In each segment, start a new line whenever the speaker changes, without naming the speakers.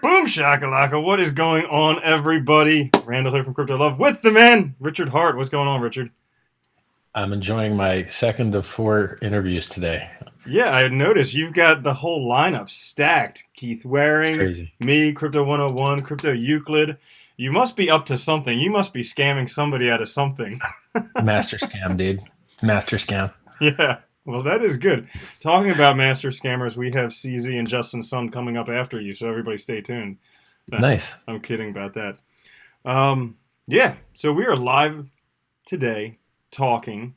Boom shakalaka. What is going on, everybody? Randall here from Crypto Love with the man, Richard Hart. What's going on, Richard?
I'm enjoying my second of 4 interviews today.
Yeah, I noticed you've got the whole lineup stacked. Keith
It's
Waring,
crazy.
me, Crypto 101, Crypto Euclid. You must be up to something. You must be scamming somebody out of something.
Master scam, dude. Master scam.
Yeah, well, that is good. Talking about master scammers, we have CZ and Justin Sun coming up after you, so everybody stay tuned.
Nice.
I'm kidding about that. Yeah, so we are live today talking.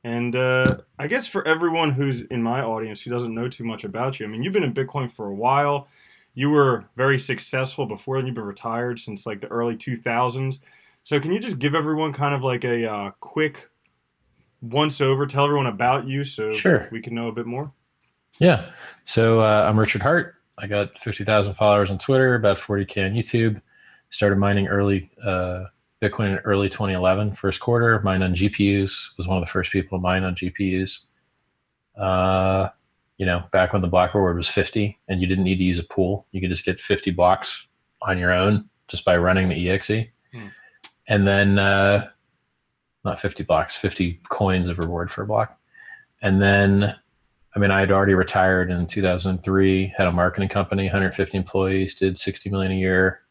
And I guess for everyone who's in my audience who doesn't know too much about you, I mean, you've been in Bitcoin for a while. You were very successful before, and you've been retired since like the early 2000s. So can you just give everyone kind of like a quick once over, tell everyone about you so
Sure.
we can know a bit more?
Yeah. So I'm Richard Hart. I got 50,000 followers on Twitter, about 40K on YouTube. Started mining Bitcoin in early 2011, first quarter. Mined on GPUs. Was one of the first people to mine on GPUs. Back when the block reward was 50 and you didn't need to use a pool. You could just get 50 blocks on your own just by running the EXE. And then not 50 blocks, 50 coins of reward for a block. And then, I had already retired in 2003, had a marketing company, 150 employees, did 60 million a year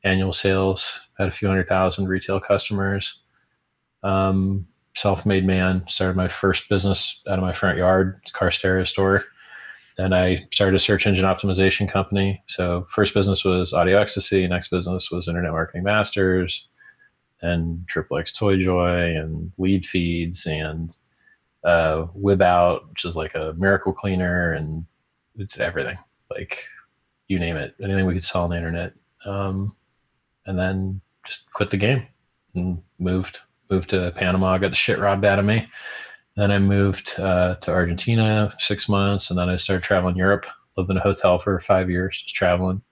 annual sales, had a few 100,000 retail customers. Self-made man, started my first business out of my front yard, car stereo store. Then I started a search engine optimization company. So first business was Audio Ecstasy, next business was Internet Marketing Masters, and XXX Toy Joy, and Lead Feeds, and Whib Out, which is like a miracle cleaner, and we did everything, like you name it, anything we could sell on the internet. And then just quit the game and moved to Panama, got the shit robbed out of me. Then I moved to Argentina 6 months, and then I started traveling Europe, lived in a hotel for 5 years, just traveling,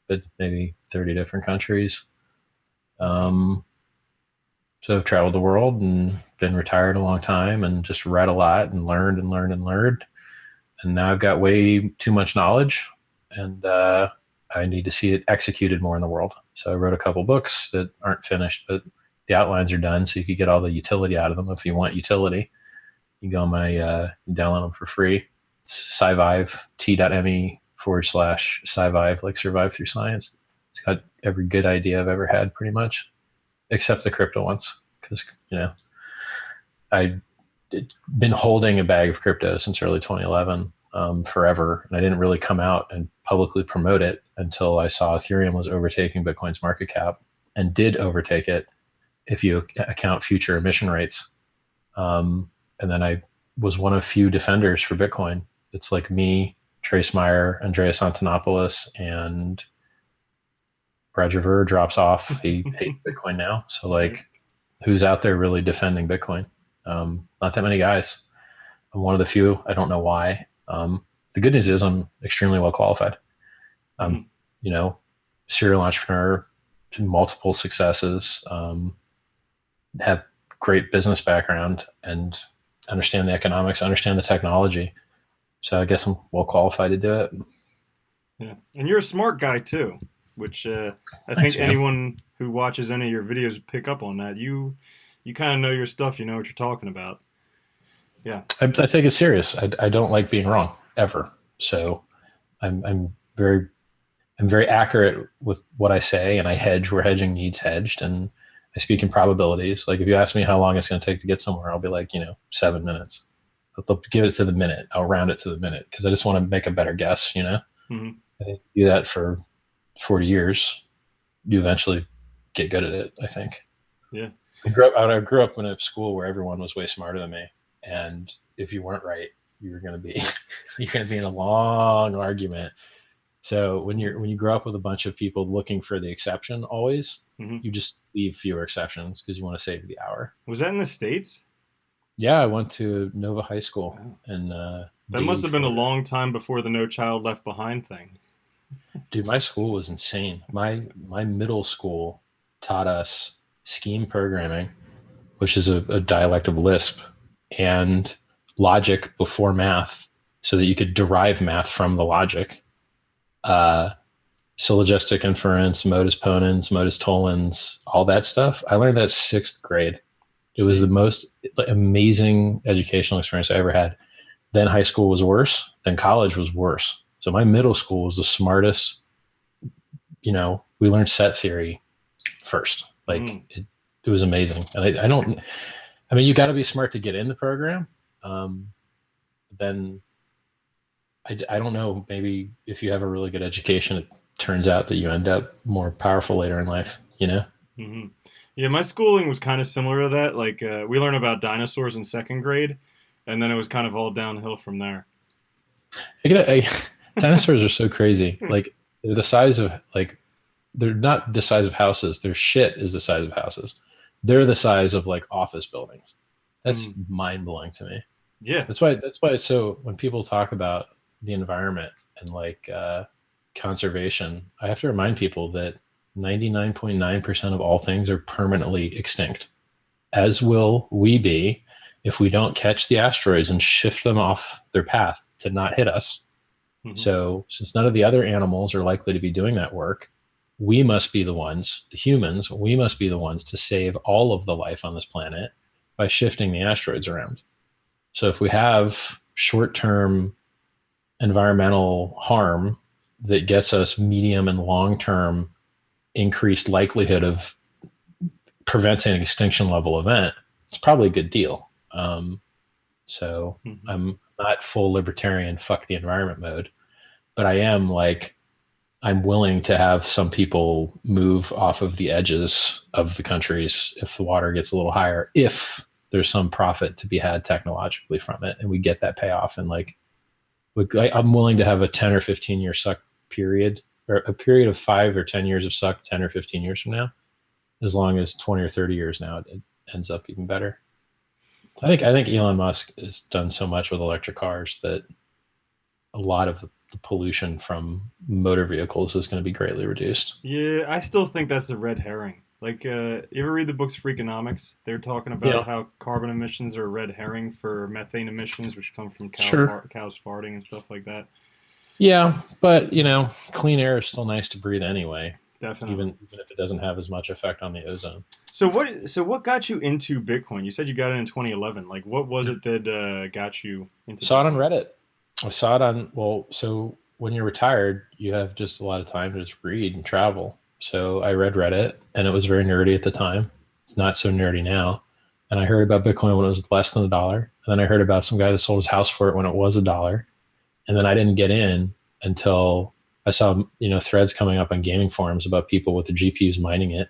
but maybe 30 different countries. So I've traveled the world and been retired a long time and just read a lot and learned and learned and learned. And now I've got way too much knowledge, and I need to see it executed more in the world. So I wrote a couple books that aren't finished, but the outlines are done, so you could get all the utility out of them. If you want utility, you go on download them for free. It's Scivive, t.me/Scivive, like survive through science. It's got every good idea I've ever had, pretty much, except the crypto ones, because I've been holding a bag of crypto since early 2011, forever, and I didn't really come out and publicly promote it until I saw Ethereum was overtaking Bitcoin's market cap, and did overtake it if you account future emission rates. And then I was one of few defenders for Bitcoin. It's like me, Trace Meyer, Andreas Antonopoulos, and Roger Ver drops off. He hates Bitcoin now. So like, who's out there really defending Bitcoin? Not that many guys. I'm one of the few. I don't know why. The good news is I'm extremely well qualified. Serial entrepreneur, multiple successes, have great business background, and understand the economics, understand the technology. So I guess I'm well qualified to do it.
Yeah, and you're a smart guy too, which I
Thanks,
think
man.
anyone who watches any of your videos would pick up on that. You kind of know your stuff. You know what you're talking about. Yeah.
I take it serious. I don't like being wrong ever. So I'm very accurate with what I say, and I hedge where hedging needs hedged, and I speak in probabilities. Like if you ask me how long it's going to take to get somewhere, I'll be like, 7 minutes. I'll give it to the minute. I'll round it to the minute because I just want to make a better guess.
Mm-hmm.
I think you do that for 40 years, you eventually get good at it, I think.
Yeah.
I grew up in a school where everyone was way smarter than me, and if you weren't right, you're going to be in a long argument. So when you grow up with a bunch of people looking for the exception always, you just leave fewer exceptions because you want to save the hour.
Was that in the States?
Yeah, I went to Nova High School, and
that must have been a long time before the No Child Left Behind thing.
Dude, my school was insane. My middle school taught us scheme programming, which is a dialect of Lisp, and logic before math so that you could derive math from the logic. Uh, Syllogistic inference, modus ponens, modus tollens, all that stuff. I learned that sixth grade. It was the
Jeez.
most amazing educational experience I ever had. Then high school was worse. Then college was worse. So my middle school was the smartest. We learned set theory first. Like
Mm.
it was amazing. And I don't, I mean, you got to be smart to get in the program. Um, then I don't know. Maybe if you have a really good education, it turns out that you end up more powerful later in life.
Hmm. Yeah, my schooling was kind of similar to that. Like, we learned about dinosaurs in second grade, and then it was kind of all downhill from there.
Dinosaurs are so crazy. Like they're the size of like they're not the size of houses. Their shit is the size of houses. They're the size of like office buildings. That's
Mm.
mind blowing to me.
Yeah.
That's why it's so when people talk about the environment and like conservation, I have to remind people that 99.9% of all things are permanently extinct, as will we be if we don't catch the asteroids and shift them off their path to not hit us.
Hmm.
So, since none of the other animals are likely to be doing that work, we must be the ones, the humans, we must be the ones to save all of the life on this planet by shifting the asteroids around. So, if we have short term environmental harm that gets us medium and long term increased likelihood of preventing an extinction level event, it's probably a good deal. So,
Hmm.
I'm not full libertarian, fuck the environment mode, but I am like, I'm willing to have some people move off of the edges of the countries if the water gets a little higher, if there's some profit to be had technologically from it and we get that payoff. And like, I'm willing to have a 10 or 15 year suck period, or a period of 5 or 10 years of suck 10 or 15 years from now, as long as 20 or 30 years now it ends up even better. I think Elon Musk has done so much with electric cars that a lot of the pollution from motor vehicles is going to be greatly reduced.
Yeah, I still think that's a red herring. Like, you ever read the books Freakonomics? They're talking about
Yeah,
how carbon emissions are a red herring for methane emissions, which come from
sure.
cows farting and stuff like that.
Yeah, but clean air is still nice to breathe anyway,
Definitely.
even if it doesn't have as much effect on the ozone.
So what got you into Bitcoin? You said you got it in 2011. Like, what was it that got you into
Saw it on
Bitcoin?
Reddit. I saw it on, well, so when you're retired, you have just a lot of time to just read and travel. So I read Reddit and it was very nerdy at the time. It's not so nerdy now. And I heard about Bitcoin when it was less than $1. And then I heard about some guy that sold his house for it when it was $1. And then I didn't get in until I saw, threads coming up on gaming forums about people with the GPUs mining it.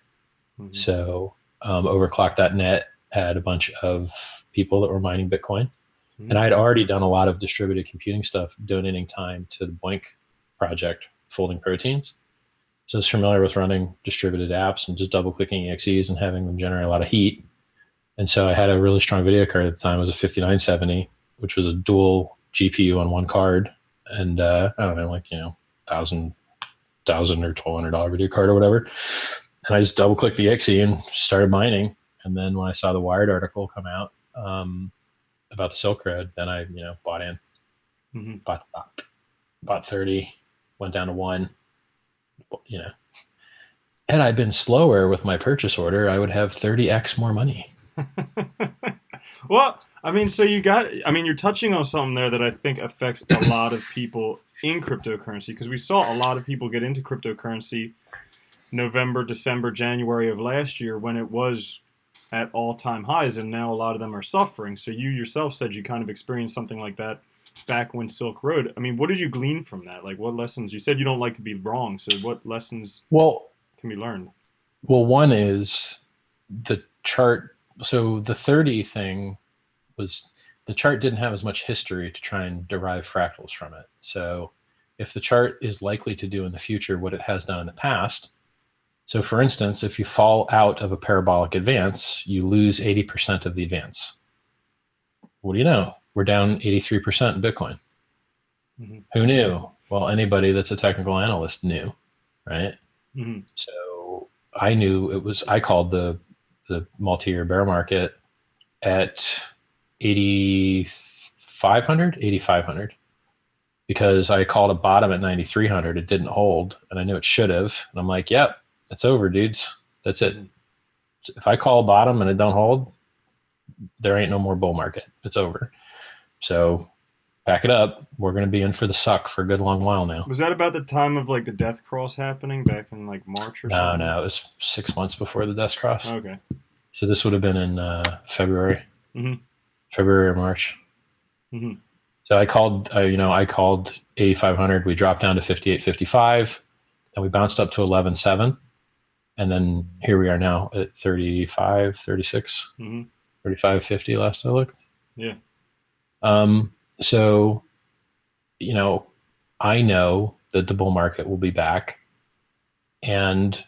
Hmm.
So overclock.net had a bunch of people that were mining Bitcoin. And I
Hmm.
had already done a lot of distributed computing stuff, donating time to the Boink project, folding proteins. So I was familiar with running distributed apps and just double clicking EXEs and having them generate a lot of heat. And so I had a really strong video card at the time. It was a 5970, which was a dual GPU on one card. And I don't know, like, thousand or $1,200 video card or whatever. And I just double clicked the EXE and started mining. And then when I saw the Wired article come out, about the Silk Road, then I, bought in,
Hmm.
bought 30, went down to one, you know. Had I been slower with my purchase order, I would have 30x more money.
Well, I mean, so you're touching on something there that I think affects a lot of people in cryptocurrency because we saw a lot of people get into cryptocurrency November, December, January of last year when it was at all-time highs, and now a lot of them are suffering. So you yourself said you kind of experienced something like that back when Silk Road. I mean, what did you glean from that? Like, what lessons? You said you don't like to be wrong, so what lessons
Well,
can be learned?
one is the chart. So the 30 thing was, the chart didn't have as much history to try and derive fractals from it. So if the chart is likely to do in the future what it has done in the past, so for instance, if you fall out of a parabolic advance, you lose 80% of the advance. What do you know? We're down 83% in Bitcoin.
Hmm.
Who knew? Well, anybody that's a technical analyst knew, right?
Hmm.
So I knew it was, I called the multi-year bear market at 80, 8,500, 8,500, because I called a bottom at 9,300. It didn't hold, and I knew it should have. And I'm like, yep, it's over, dudes. That's it. If I call a bottom and it don't hold, there ain't no more bull market. It's over. So pack it up. We're going to be in for the suck for a good long while now.
Was that about the time of like the death cross happening back in like March or something?
No, it was 6 months before the death cross.
Okay.
So this would have been in February,
Mm-hmm.
February or March.
Mm-hmm.
So I called 8,500. We dropped down to 58.55. Then we bounced up to 11.7. And then here we are now at 35, 36, 35.50 last I looked.
Yeah.
So, I know that the bull market will be back. And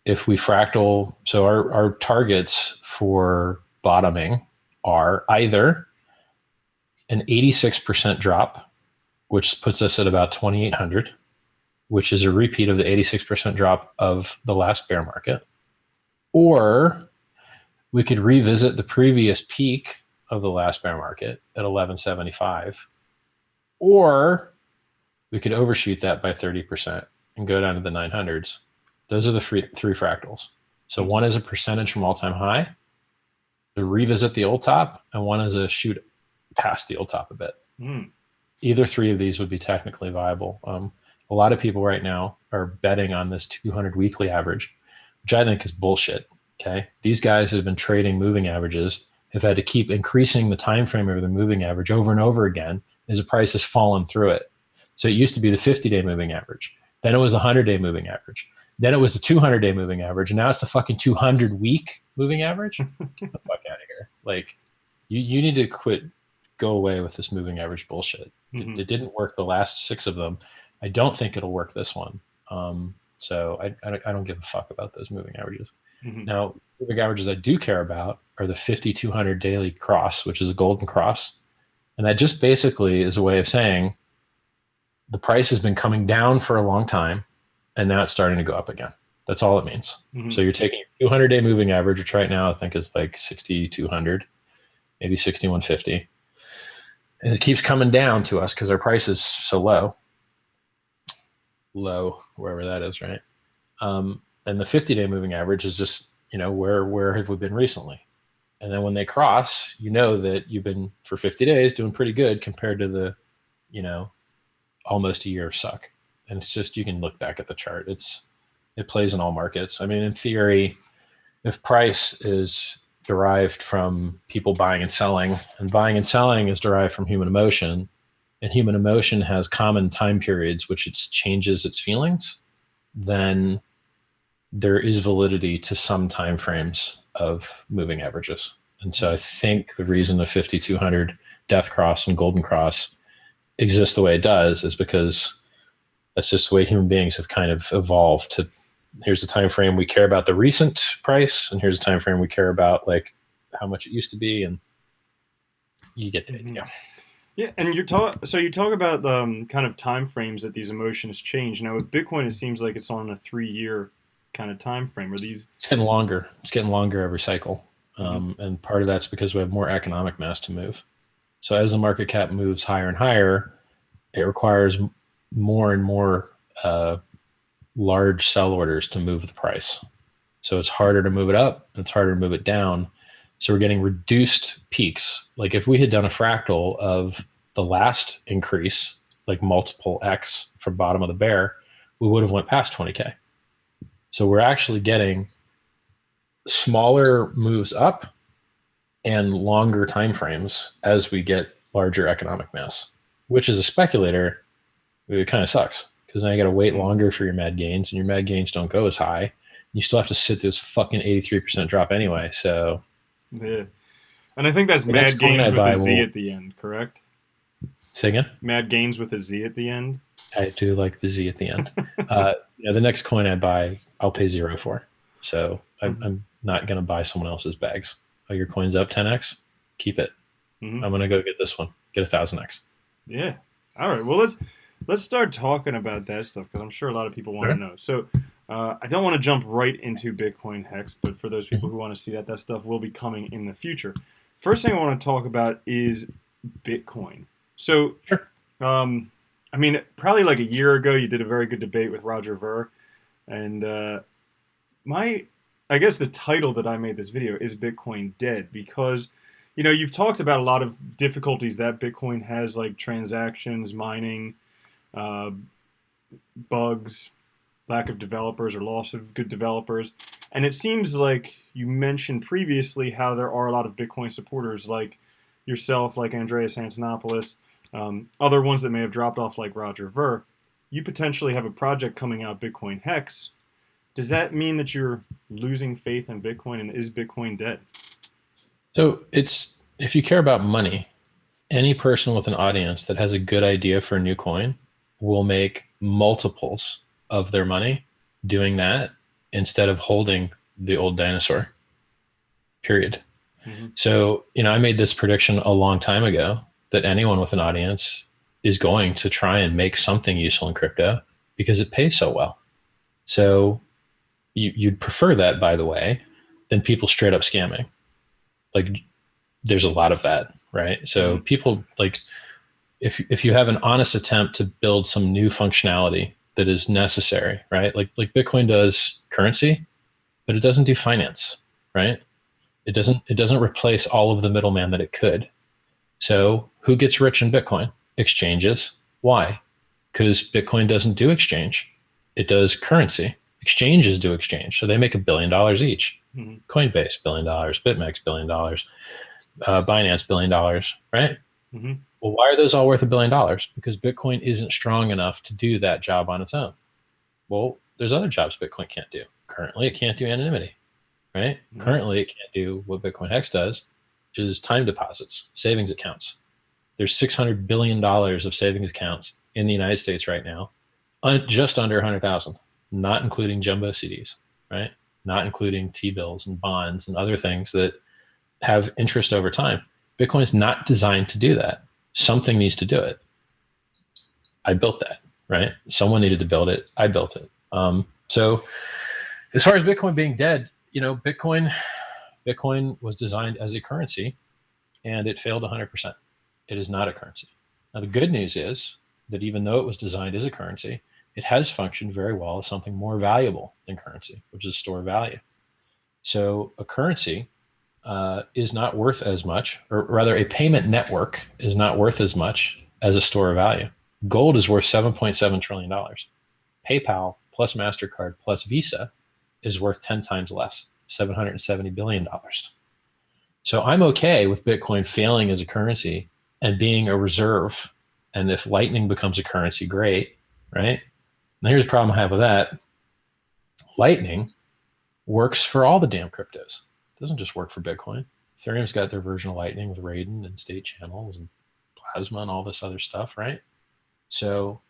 if we fractal, so our targets for bottoming are either an 86% drop, which puts us at about 2,800, which is a repeat of the 86% drop of the last bear market, or we could revisit the previous peak of the last bear market at 1175, or we could overshoot that by 30% and go down to the 900s. Those are the three fractals. So one is a percentage from all-time high to revisit the old top, and one is a shoot past the old top a bit. Either three of these would be technically viable. A lot of people right now are betting on this 200 weekly average, which I think is bullshit. Okay, these guys who have been trading moving averages have had to keep increasing the time frame of the moving average over and over again as the price has fallen through it. So it used to be the 50-day moving average. Then it was the 100-day moving average. Then it was the 200-day moving average. And now it's the fucking 200-week moving average. Get the fuck out of here. Like, you need to go away with this moving average bullshit. Mm-hmm. It didn't work the last 6 of them. I don't think it'll work this one. So I don't give a fuck about those moving averages. Mm-hmm. Now, moving averages I do care about are the 50-200 daily cross, which is a golden cross. And that just basically is a way of saying the price has been coming down for a long time, and now it's starting to go up again. That's all it means. Mm-hmm. So you're taking a 200-day moving average, which right now I think is like 6,200, maybe 6,150. And it keeps coming down to us because our price is so low, wherever that is, right? And the 50-day moving average is just, where have we been recently? And then when they cross, that you've been for 50 days doing pretty good compared to the, almost a year of suck. And it's just, you can look back at the chart. It plays in all markets. I mean, in theory, if price is derived from people buying and selling is derived from human emotion, and human emotion has common time periods which it changes its feelings, then there is validity to some time frames of moving averages. And so I think the reason the 5,200 death cross and golden cross exists the way it does is because that's just the way human beings have kind of evolved to, here's the time frame we care about the recent price, and here's the time frame we care about like how much it used to be, and you get the idea.
Yeah, and you talk about kind of time frames that these emotions change. Now with Bitcoin, it seems like it's on a 3-year kind of time frame. Are these?
It's getting longer. It's getting longer every cycle, and part of that's because we have more economic mass to move. So as the market cap moves higher and higher, it requires more and more large sell orders to move the price. So it's harder to move it up, and it's harder to move it down. So we're getting reduced peaks. Like if we had done a fractal of the last increase, like multiple X from bottom of the bear, we would have went past 20K. So we're actually getting smaller moves up and longer time frames as we get larger economic mass, which as a speculator, it kind of sucks because now you got to wait longer for your mad gains, and your mad gains don't go as high. You still have to sit through this fucking 83% drop anyway. So
yeah, and I think that's mad gains with a Z at the end, correct?
Say again?
Mad gains with a Z at the end.
I do like the Z at the end. The next coin I buy, I'll pay 0 for. So I'm not going to buy someone else's bags. Oh, your coin's up 10x? Keep it. I'm going to go get this one. Get 1,000x.
Yeah. All right. Well, let's start talking about that stuff because I'm sure a lot of people want to know. So I don't want to jump right into Bitcoin Hex, but for those people who want to see that stuff will be coming in the future. First thing I want to talk about is Bitcoin. So,
Sure.
I mean, probably like a year ago, you did a very good debate with Roger Ver, and my, I guess the title that I made this video is Bitcoin Dead because, you've talked about a lot of difficulties that Bitcoin has, like transactions, mining, uh, bugs, lack of developers or loss of good developers. And it seems like you mentioned previously how there are a lot of Bitcoin supporters like yourself, like Andreas Antonopoulos, other ones that may have dropped off like Roger Ver. You potentially have a project coming out, Bitcoin Hex. Does that mean that you're losing faith in Bitcoin, and is Bitcoin dead?
So it's if you care about money, any person with an audience that has a good idea for a new coin will make multiples of their money doing that instead of holding the old dinosaur. Period.
Mm-hmm.
So, I made this prediction a long time ago that anyone with an audience is going to try and make something useful in crypto because it pays so well. So you'd prefer that, by the way, than people straight up scamming. Like there's a lot of that, right? So
Mm-hmm.
people like if you have an honest attempt to build some new functionality that is necessary, right? Like Bitcoin does currency, but it doesn't do finance, right? It doesn't replace all of the middleman that it could. So who gets rich in Bitcoin? Exchanges. Why? Because Bitcoin doesn't do exchange. It does currency. Exchanges do exchange. So they make $1 billion each.
Mm-hmm.
Coinbase, $1 billion. BitMEX, $1 billion. Binance, $1 billion, right?
Mm-hmm.
Well, why are those all worth $1 billion? Because Bitcoin isn't strong enough to do that job on its own. Well, there's other jobs Bitcoin can't do. Currently, it can't do anonymity, right?
Mm-hmm.
Currently, it can't do what Bitcoin Hex does, which is time deposits, savings accounts. There's $600 billion of savings accounts in the United States right now, just under 100,000, not including jumbo CDs, right? Not including T-bills and bonds and other things that have interest over time. Bitcoin is not designed to do that. Something needs to do it. I built that, right? Someone needed to build it. I built it. So as far as Bitcoin being dead, Bitcoin was designed as a currency and it failed 100%. It is not a currency. Now, the good news is that even though it was designed as a currency, it has functioned very well as something more valuable than currency, which is store value. So a currency is not worth as much, or rather, a payment network is not worth as much as a store of value. Gold is worth $7.7 trillion. PayPal plus MasterCard plus Visa is worth 10 times less, $770 billion. So I'm okay with Bitcoin failing as a currency and being a reserve. And if Lightning becomes a currency, great, right? Now here's the problem I have with that. Lightning works for all the damn cryptos. It doesn't just work for Bitcoin. Ethereum's got their version of Lightning with Raiden and state channels and Plasma and all this other stuff, right? So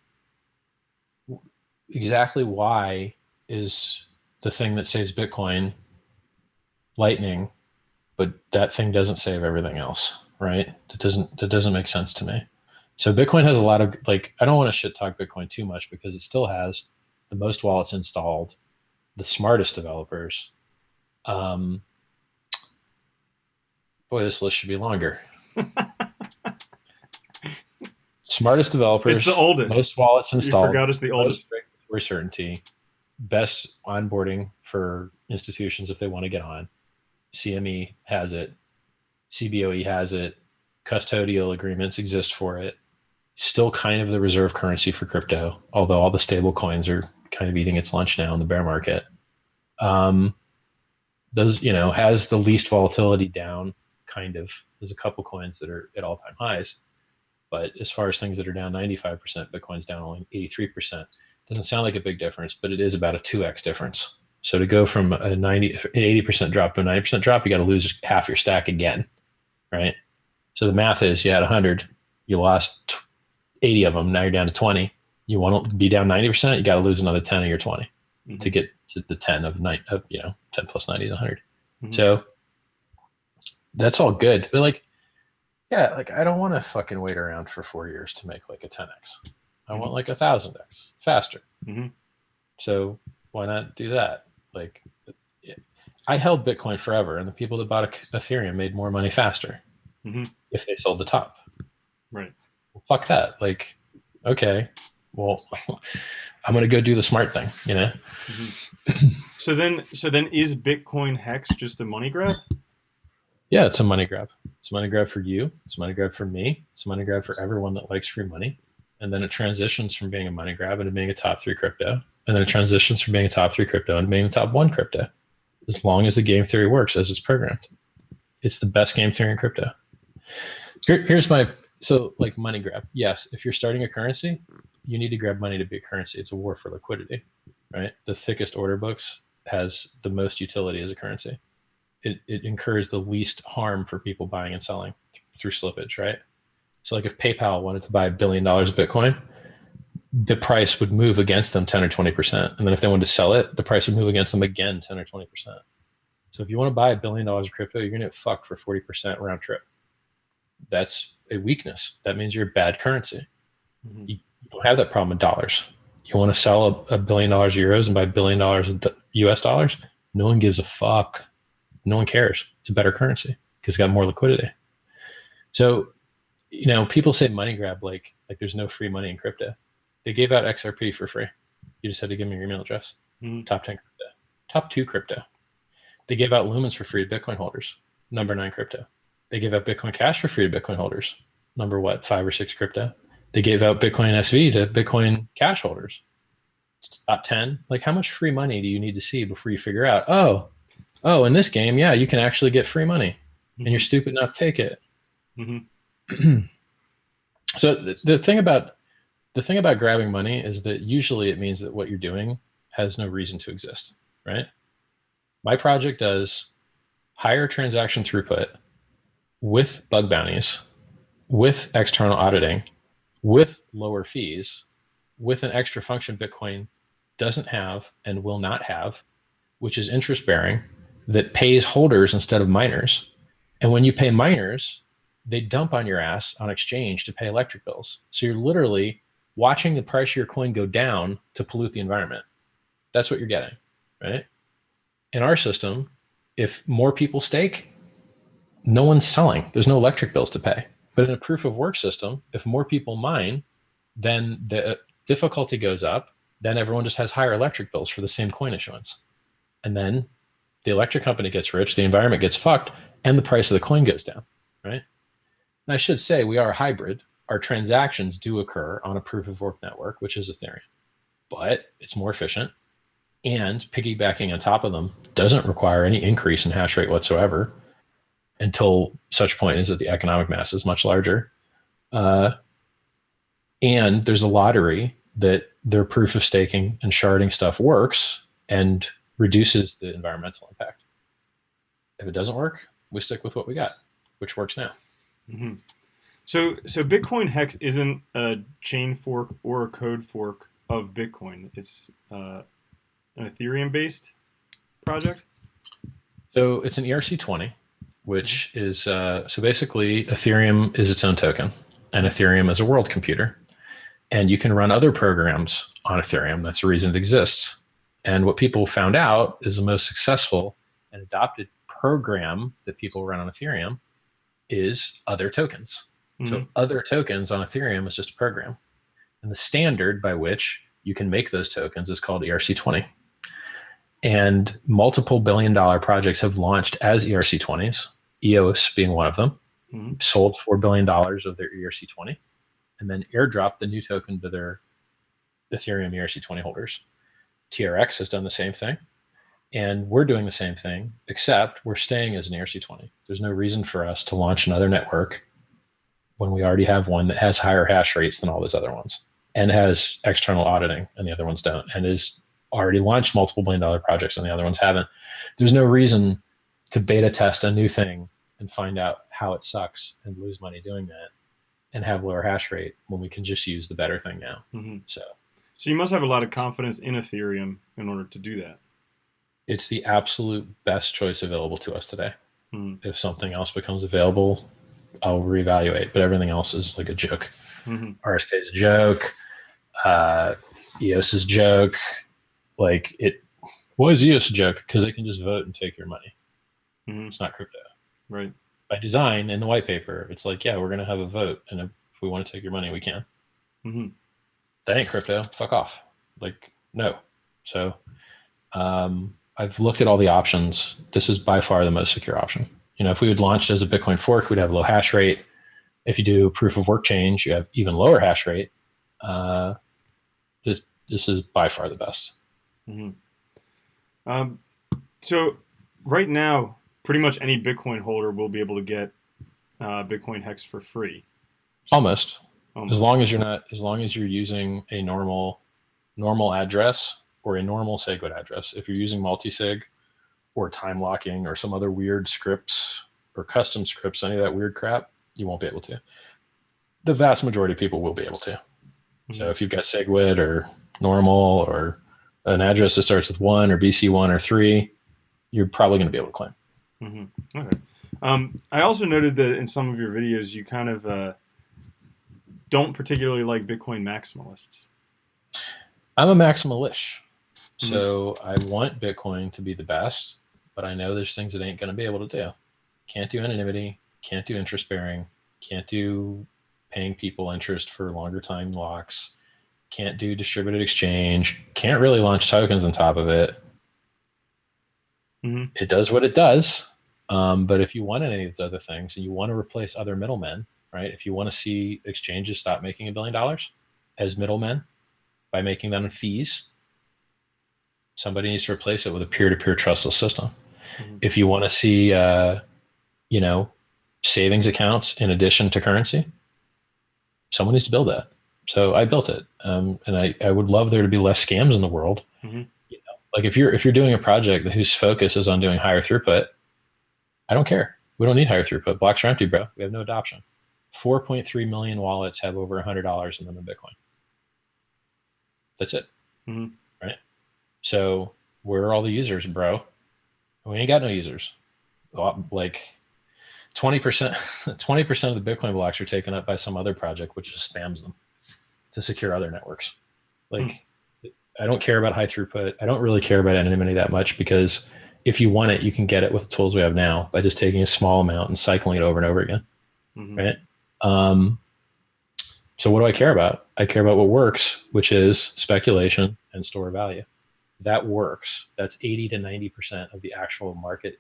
exactly why is the thing that saves Bitcoin Lightning, but that thing doesn't save everything else, right? That doesn't make sense to me. So Bitcoin has a lot of I don't want to shit talk Bitcoin too much because it still has the most wallets installed, the smartest developers. Boy, this list should be longer. Smartest developers.
It's the oldest.
Most wallets installed.
You forgot it's the oldest.
Regulatory certainty. Best onboarding for institutions if they want to get on. CME has it. CBOE has it. Custodial agreements exist for it. Still kind of the reserve currency for crypto, although all the stable coins are kind of eating its lunch now in the bear market. Those, has the least volatility down, kind of. There's a couple coins that are at all-time highs. But as far as things that are down 95%, Bitcoin's down only 83%. Doesn't sound like a big difference, but it is about a 2x difference. So to go from an 80% drop to a 90% drop, you got to lose half your stack again, right? So the math is you had 100, you lost 80 of them, now you're down to 20. You want to be down 90%, you got to lose another 10 of your 20 to get to the 10 of 10 plus 90 is 100. Mm-hmm. So that's all good. But I don't want to fucking wait around for 4 years to make a 10x. I want 1,000x faster.
Mm-hmm.
So why not do that? I held Bitcoin forever, and the people that bought Ethereum made more money faster if they sold the top.
Right.
fuck that. Like, okay, well, I'm going to go do the smart thing, you know?
Hmm. So then, is Bitcoin hex just a money grab?
Yeah, it's a money grab. It's a money grab for you. It's a money grab for me. It's a money grab for everyone that likes free money. And then it transitions from being a money grab into being a top three crypto. And then it transitions from being a top three crypto into being a top one crypto. As long as the game theory works as it's programmed. It's the best game theory in crypto. Here's my so like money grab. Yes, if you're starting a currency, you need to grab money to be a currency. It's a war for liquidity, right? The thickest order books has the most utility as a currency. It incurs the least harm for people buying and selling through slippage, right? So like if PayPal wanted to buy $1 billion of Bitcoin, the price would move against them 10 or 20%. And then if they wanted to sell it, the price would move against them again 10 or 20%. So if you want to buy $1 billion of crypto, you're going to get fucked for 40% round trip. That's a weakness. That means you're bad currency.
Mm-hmm.
You don't have that problem in dollars. You want to sell $1 billion of euros and buy $1 billion of US dollars? No one gives a fuck. No one cares. It's a better currency because it's got more liquidity. So, people say money grab like there's no free money in crypto. They gave out XRP for free. You just had to give me your email address.
Mm-hmm.
Top 10 crypto. Top 2 crypto. They gave out Lumens for free to Bitcoin holders. Number 9 crypto. They gave out Bitcoin Cash for free to Bitcoin holders. Number 5 or 6 crypto. They gave out Bitcoin SV to Bitcoin Cash holders. It's top 10. Like, how much free money do you need to see before you figure out, in this game, yeah, you can actually get free money, and you're stupid not to take it.
Mm-hmm.
So the thing about grabbing money is that usually it means that what you're doing has no reason to exist, right? My project does higher transaction throughput with bug bounties, with external auditing, with lower fees, with an extra function Bitcoin doesn't have and will not have, which is interest bearing, that pays holders instead of miners. And when you pay miners, they dump on your ass on exchange to pay electric bills. So you're literally watching the price of your coin go down to pollute the environment. That's what you're getting, right? In our system, if more people stake, no one's selling. There's no electric bills to pay. But in a proof of work system, if more people mine, then the difficulty goes up. Then everyone just has higher electric bills for the same coin issuance. And then the electric company gets rich, the environment gets fucked, and the price of the coin goes down, right? And I should say we are hybrid. Our transactions do occur on a proof of work network, which is Ethereum, but it's more efficient. And piggybacking on top of them doesn't require any increase in hash rate whatsoever until such point as that the economic mass is much larger. And there's a lottery that their proof of staking and sharding stuff works and reduces the environmental impact. If it doesn't work, we stick with what we got, which works now.
Mm-hmm. So Bitcoin Hex isn't a chain fork or a code fork of Bitcoin. It's an Ethereum-based project.
So it's an ERC20, which is so basically Ethereum is its own token, and Ethereum is a world computer, and you can run other programs on Ethereum. That's the reason it exists. And what people found out is the most successful and adopted program that people run on Ethereum is other tokens. Mm-hmm. So other tokens on Ethereum is just a program. And the standard by which you can make those tokens is called ERC20. And multiple billion-dollar projects have launched as ERC20s, EOS being one of them, sold $4 billion of their ERC20, and then airdropped the new token to their Ethereum ERC20 holders. TRX has done the same thing, and we're doing the same thing, except we're staying as an ERC20. There's no reason for us to launch another network when we already have one that has higher hash rates than all those other ones and has external auditing and the other ones don't, and is already launched multiple billion-dollar projects and the other ones haven't. There's no reason to beta test a new thing and find out how it sucks and lose money doing that and have lower hash rate when we can just use the better thing now. Mm-hmm.
So you must have a lot of confidence in Ethereum in order to do that.
It's the absolute best choice available to us today. Mm-hmm. If something else becomes available, I'll reevaluate, but everything else is like a joke. Mm-hmm. RSK is a joke. EOS is a joke. Like it was EOS a joke because they can just vote and take your money. Mm-hmm. It's not crypto.
Right.
By design in the white paper, it's like, yeah, we're going to have a vote and a If we want to take your money, we can.
Mm-hmm.
That ain't crypto. Fuck off. Like, no. So I've looked at all the options. This is by far the most secure option. If we would launch as a Bitcoin fork, we'd have low hash rate. If you do proof of work change, you have even lower hash rate. This is by far the best.
Mm-hmm. So right now, pretty much any Bitcoin holder will be able to get Bitcoin Hex for free.
Almost.
Almost.
As long as you're using a normal address or a normal SegWit address. If you're using multi-sig or time locking or some other weird scripts or custom scripts, any of that weird crap, you won't be able to. The vast majority of people will be able to. Mm-hmm. So if you've got SegWit or normal or an address that starts with 1 or BC1 or 3, you're probably going to be able to claim.
Mm-hmm. Okay. I also noted that in some of your videos, you kind of don't particularly like Bitcoin maximalists.
I'm a maximalist. So I want Bitcoin to be the best, but I know there's things it ain't going to be able to do. Can't do anonymity, can't do interest bearing, can't do paying people interest for longer time locks, can't do distributed exchange, can't really launch tokens on top of it. Mm-hmm. It does what it does. But if you want any of these other things and you want to replace other middlemen, right? If you want to see exchanges stop making $1 billion as middlemen by making them fees, somebody needs to replace it with a peer-to-peer trustless system. Mm-hmm. If you want to see, savings accounts in addition to currency, someone needs to build that. So I built it, and I would love there to be less scams in the world. Mm-hmm. Like if you're doing a project whose focus is on doing higher throughput, I don't care. We don't need higher throughput. Blocks are empty, bro. We have no adoption. 4.3 million wallets have over $100 in them in Bitcoin. That's it. Mm-hmm. Right? So where are all the users, bro? We ain't got no users. Like 20% of the Bitcoin blocks are taken up by some other project, which just spams them to secure other networks. Like, I don't care about high throughput. I don't really care about anonymity that much, because if you want it, you can get it with the tools we have now by just taking a small amount and cycling it over and over again. Mm-hmm. Right? So what do I care about? I care about what works, which is speculation and store value. That works. That's 80 to 90% of the actual market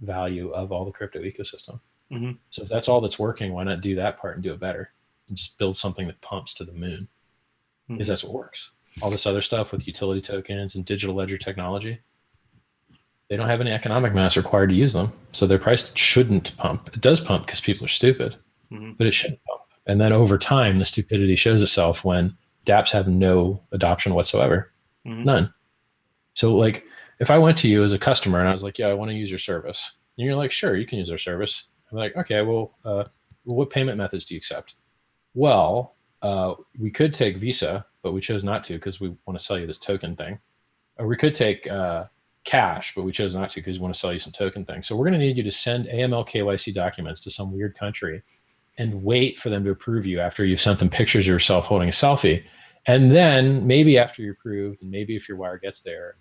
value of all the crypto ecosystem. Mm-hmm. So if that's all that's working, why not do that part and do it better and just build something that pumps to the moon? Because that's what works. All this other stuff with utility tokens and digital ledger technology, they don't have any economic mass required to use them. So their price shouldn't pump. It does pump because people are stupid, but it shouldn't pump. And then over time, the stupidity shows itself when dApps have no adoption whatsoever. None. So like, if I went to you as a customer and I was like, yeah, I want to use your service. And you're like, sure, you can use our service. I'm like, okay, well, what payment methods do you accept? Well, we could take Visa, but we chose not to because we want to sell you this token thing. Or we could take cash, but we chose not to because we want to sell you some token thing. So we're going to need you to send AML KYC documents to some weird country and wait for them to approve you after you've sent them pictures of yourself holding a selfie. And then maybe after you're approved, and maybe if your wire gets there,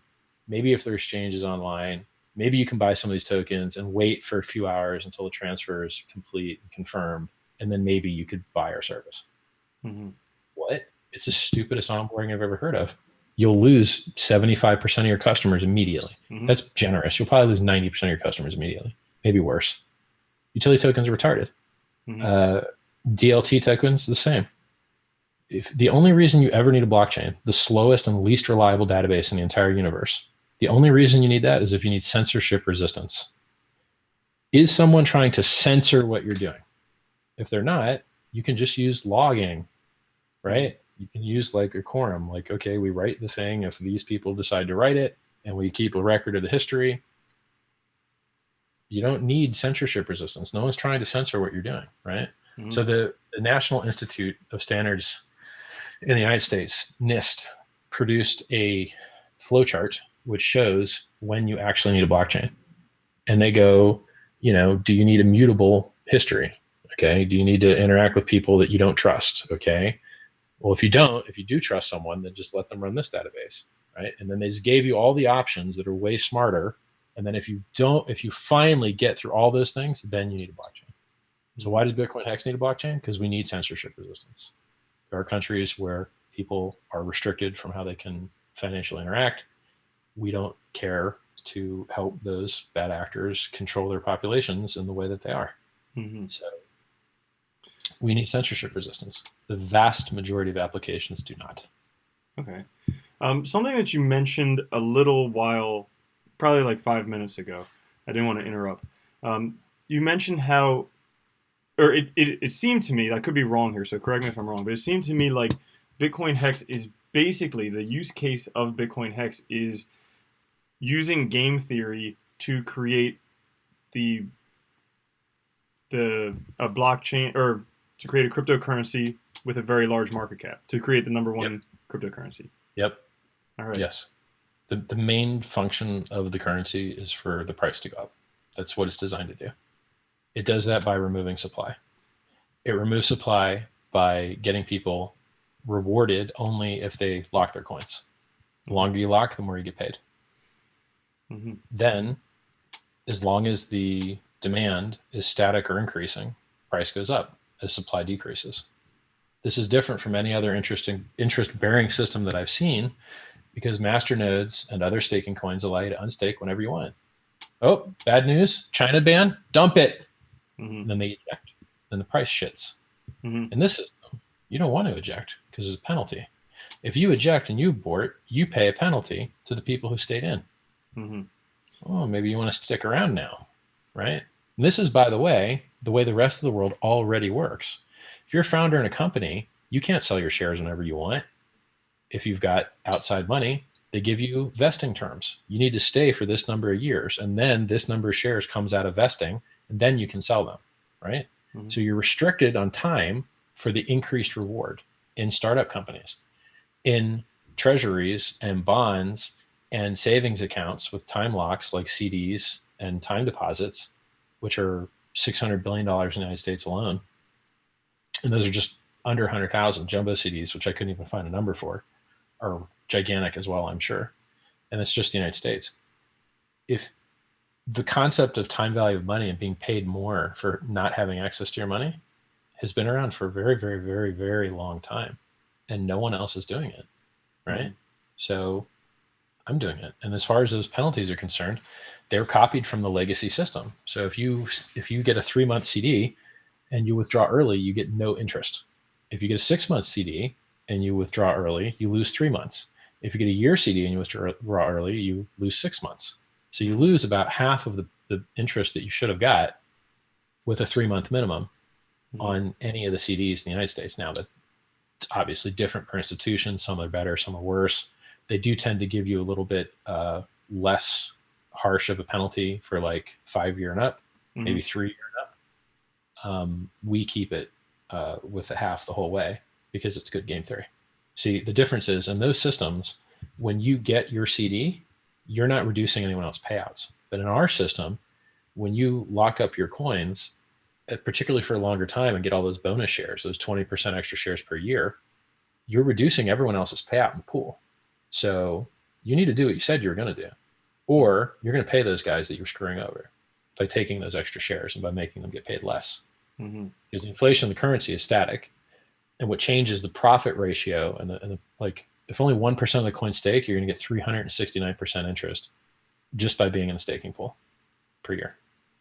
maybe if their exchange is online, maybe you can buy some of these tokens and wait for a few hours until the transfer is complete and confirmed. And then maybe you could buy our service. Mm-hmm. What? It's the stupidest onboarding I've ever heard of. You'll lose 75% of your customers immediately. Mm-hmm. That's generous. You'll probably lose 90% of your customers immediately. Maybe worse. Utility tokens are retarded. Mm-hmm. DLT tokens, the same. If the only reason you ever need a blockchain, the slowest and least reliable database in the entire universe, the only reason you need that is if you need censorship resistance. Is someone trying to censor what you're doing? If they're not, you can just use logging, right? You can use like a quorum, like, okay, we write the thing if these people decide to write it, and we keep a record of the history. You don't need censorship resistance. No one's trying to censor what you're doing, right? Mm-hmm. So the National Institute of Standards in the United States, NIST, produced a flowchart which shows when you actually need a blockchain. And they go, do you need a mutable history? Okay. Do you need to interact with people that you don't trust? Okay. Well, if you do trust someone, then just let them run this database, right? And then they just gave you all the options that are way smarter. And then if you finally get through all those things, then you need a blockchain. So why does Bitcoin Hex need a blockchain? Because we need censorship resistance. There are countries where people are restricted from how they can financially interact. We don't care to help those bad actors control their populations in the way that they are.
Mm-hmm.
So we need censorship resistance. The vast majority of applications do not.
Okay. Something that you mentioned a little while, probably like 5 minutes ago, I didn't want to interrupt. You mentioned how, or it seemed to me, I could be wrong here, so correct me if I'm wrong, but it seemed to me like Bitcoin Hex is basically the use case of Bitcoin Hex is using game theory to create the a blockchain or to create a cryptocurrency with a very large market cap to create the number
Yep.
one cryptocurrency.
Yep.
All right.
Yes. The main function of the currency is for the price to go up. That's what it's designed to do. It does that by removing supply. It removes supply by getting people rewarded only if they lock their coins. The longer you lock, the more you get paid.
Mm-hmm.
Then, as long as the demand is static or increasing, price goes up as supply decreases. This is different from any other interest-bearing system that I've seen because masternodes and other staking coins allow you to unstake whenever you want. Oh, bad news, China ban, dump it.
Mm-hmm.
And then they eject. Then the price shits.
Mm-hmm.
In this system, you don't want to eject because there's a penalty. If you eject and you abort, you pay a penalty to the people who stayed in.
Mm-hmm.
Oh, maybe you want to stick around now, right? And this is, by the way the rest of the world already works. If you're a founder in a company, you can't sell your shares whenever you want. If you've got outside money, they give you vesting terms. You need to stay for this number of years, and then this number of shares comes out of vesting, and then you can sell them, right? Mm-hmm. So you're restricted on time for the increased reward in startup companies. In treasuries and bonds and savings accounts with time locks like CDs and time deposits, which are $600 billion in the United States alone. And those are just under 100,000 jumbo CDs, which I couldn't even find a number for, are gigantic as well, I'm sure. And it's just the United States. If the concept of time value of money and being paid more for not having access to your money has been around for a very, very, very, very long time. And no one else is doing it, right? Mm-hmm. So I'm doing it. And as far as those penalties are concerned, they're copied from the legacy system. So if you get a 3-month CD and you withdraw early, you get no interest. If you get a 6-month CD and you withdraw early, you lose 3 months. If you get a year CD and you withdraw early, you lose 6 months. So you lose about half of the interest that you should have got with a 3-month minimum on any of the CDs in the United States. Now, that's obviously different per institution. Some are better, some are worse. They do tend to give you a little bit less harsh of a penalty for like 5-year and up, maybe 3-year and up. We keep it with the half the whole way because it's good game theory. See, the difference is in those systems, when you get your CD, you're not reducing anyone else's payouts. But in our system, when you lock up your coins, particularly for a longer time and get all those bonus shares, those 20% extra shares per year, you're reducing everyone else's payout in the pool. So you need to do what you said you were going to do, or you're going to pay those guys that you're screwing over by taking those extra shares and by making them get paid less. Mm-hmm. Because the inflation of the currency is static, and what changes the profit ratio and the like, if only 1% of the coin stake, you're going to get 369% interest just by being in the staking pool per year.